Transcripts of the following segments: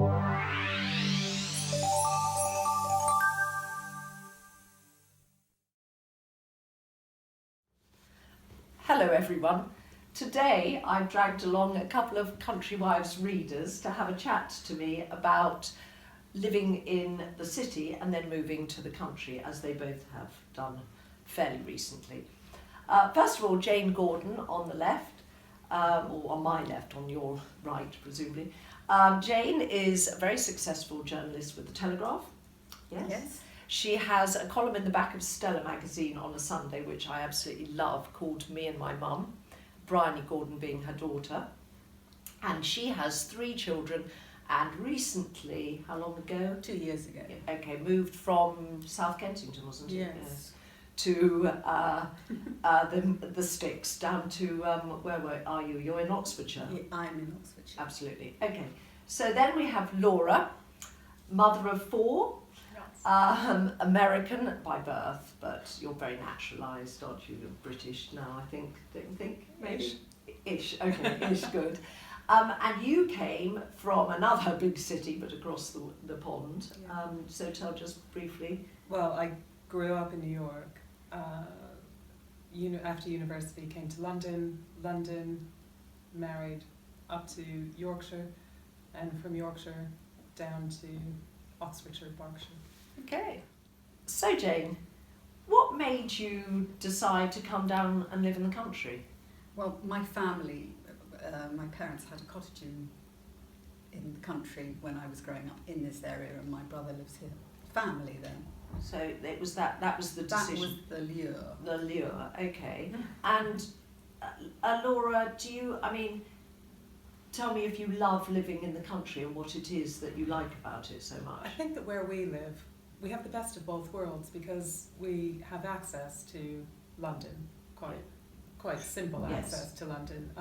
Hello everyone. Today I've dragged along a couple of CountryWives readers to have a chat to me about living in the city and then moving to the country, as they both have done fairly recently. First of all, Jane Gordon on the left, or on my left, on your right presumably. Jane is a very successful journalist with the Telegraph. Yes. She has a column in the back of Stella magazine on a Sunday, which I absolutely love, called Me and My Mum, Bryony Gordon being her daughter. And she has 3 children and recently, how long ago? 2 years ago. Okay, moved from South Kensington, wasn't it? Yes. To the sticks, down to, where are you? You're in Oxfordshire? Yeah, I'm in Oxfordshire. Absolutely. Okay, so then we have Laura, mother of 4. American by birth, but you're very naturalised, aren't you? You're British now, I think. Don't you think? Maybe. Ish. Okay, ish, good. And you came from another big city, but across the pond. Yeah. So tell just briefly. Well, I grew up in New York. After university, came to London, married up to Yorkshire, and from Yorkshire down to Oxfordshire, Berkshire. Okay. So Jane, what made you decide to come down and live in the country? Well, my family, my parents had a cottage in the country when I was growing up in this area, and my brother lives here. Family then. So it was that was the decision. That was the lure. The lure, okay. And Laura, tell me if you love living in the country and what it is that you like about it so much. I think that where we live, we have the best of both worlds because we have access to London, quite simple access to London.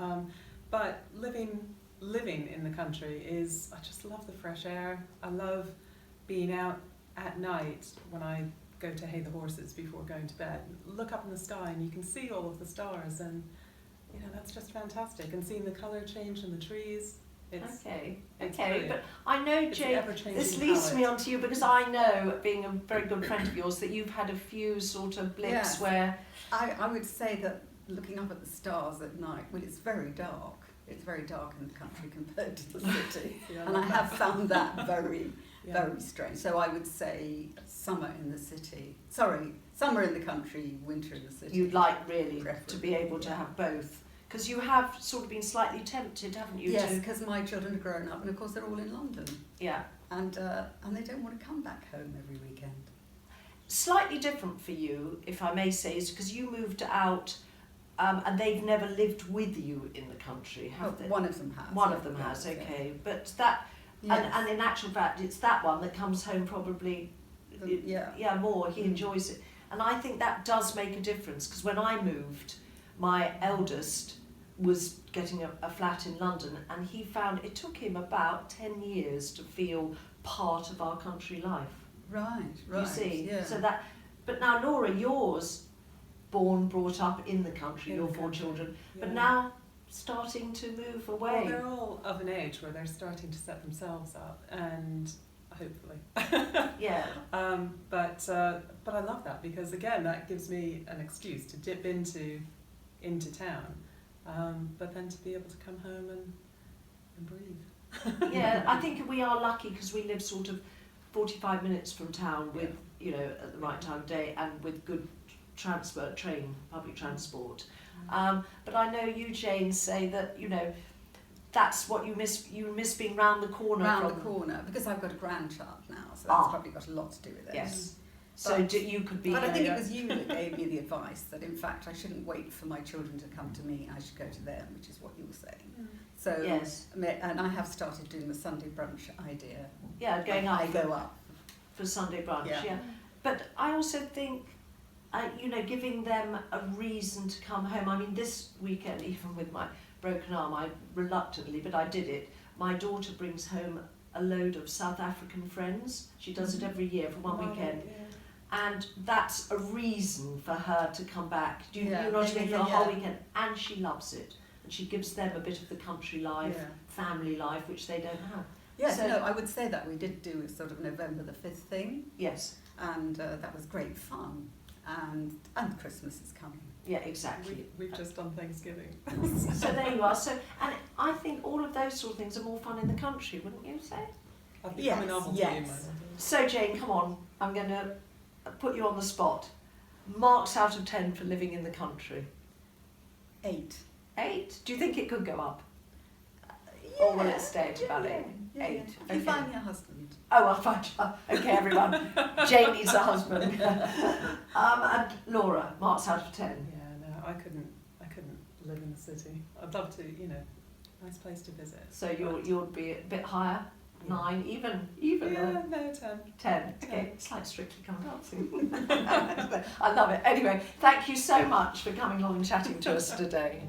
But living in the country I just love the fresh air. I love being out at night when I go to hay the horses before going to bed. Look up in the sky and you can see all of the stars, and that's just fantastic. And seeing the colour change in the trees. Okay, brilliant. but I know, Jane, this leads me on to you because I know, being a very good friend of yours, that you've had a few sort of blips where... I would say that looking up at the stars at night, well, it's very dark. It's very dark in the country compared to the city. And I have found that very strange. So I would say summer in the city. Sorry, summer in the country, winter in the city. You'd like really preferably, to be able to have both. Because you have sort of been slightly tempted, haven't you? Yes, because my children are grown up, and of course they're all in London. Yeah. And they don't want to come back home every weekend. Slightly different for you, if I may say, is because you moved out, and they've never lived with you in the country, have they? One of them has. One of them has, okay. But that, and in actual fact, it's that one that comes home probably, more. He enjoys it. And I think that does make a difference, because when I moved, my eldest was getting a flat in London, and he found it took him about 10 years to feel part of our country life. Right. You see? Yeah. So that, but now Laura, yours, brought up in the country, your 4 children, but now starting to move away. Well, they're all of an age where they're starting to set themselves up, and hopefully. Yeah. But I love that because again, that gives me an excuse to dip into town, but then to be able to come home and breathe. Yeah, I think we are lucky because we live sort of 45 minutes from town with, at the right time of day and with good public transport. But I know you, Jane, say that, that's what you miss. You miss being round the corner. Because I've got a grandchild now, so that's probably got a lot to do with it. Yes. So you could be... But I think it was you that gave me the advice that, in fact, I shouldn't wait for my children to come to me, I should go to them, which is what you were saying. So, yes. And I have started doing the Sunday brunch idea. Yeah, going up. I go up. For Sunday brunch, yeah. But I also think, giving them a reason to come home. I mean, this weekend, even with my broken arm, I reluctantly, but I did it. My daughter brings home a load of South African friends. She does it every year for one weekend. Yeah. And that's a reason for her to come back. You know what I mean? For a whole weekend. And she loves it. And she gives them a bit of the country life, family life, which they don't have. Yes, So- no, I would say that we did do a sort of November the 5th thing, Yes. and that was great fun. And Christmas is coming. Yeah, exactly. We've just done Thanksgiving. So there you are. So, and I think all of those sort of things are more fun in the country, wouldn't you say? I've become a Yes, novelty yes. in my life. So Jane, come on, I'm going to put you on the spot. Marks out of 10 for living in the country. 8. 8? Do you think it could go up? Or will it stay at about 8? Yeah. 8. If you Okay. find me a husband. Oh, I'll find you. Okay, everyone. Jane needs a husband. And Laura, marks out of 10. Yeah, no, I couldn't live in the city. I'd love to, nice place to visit. So you'd be a bit higher, Yeah. 9, even Yeah, no, 10. 10. Okay, it's like Strictly Come Dancing. I love it. Anyway, thank you so much for coming along and chatting to us today.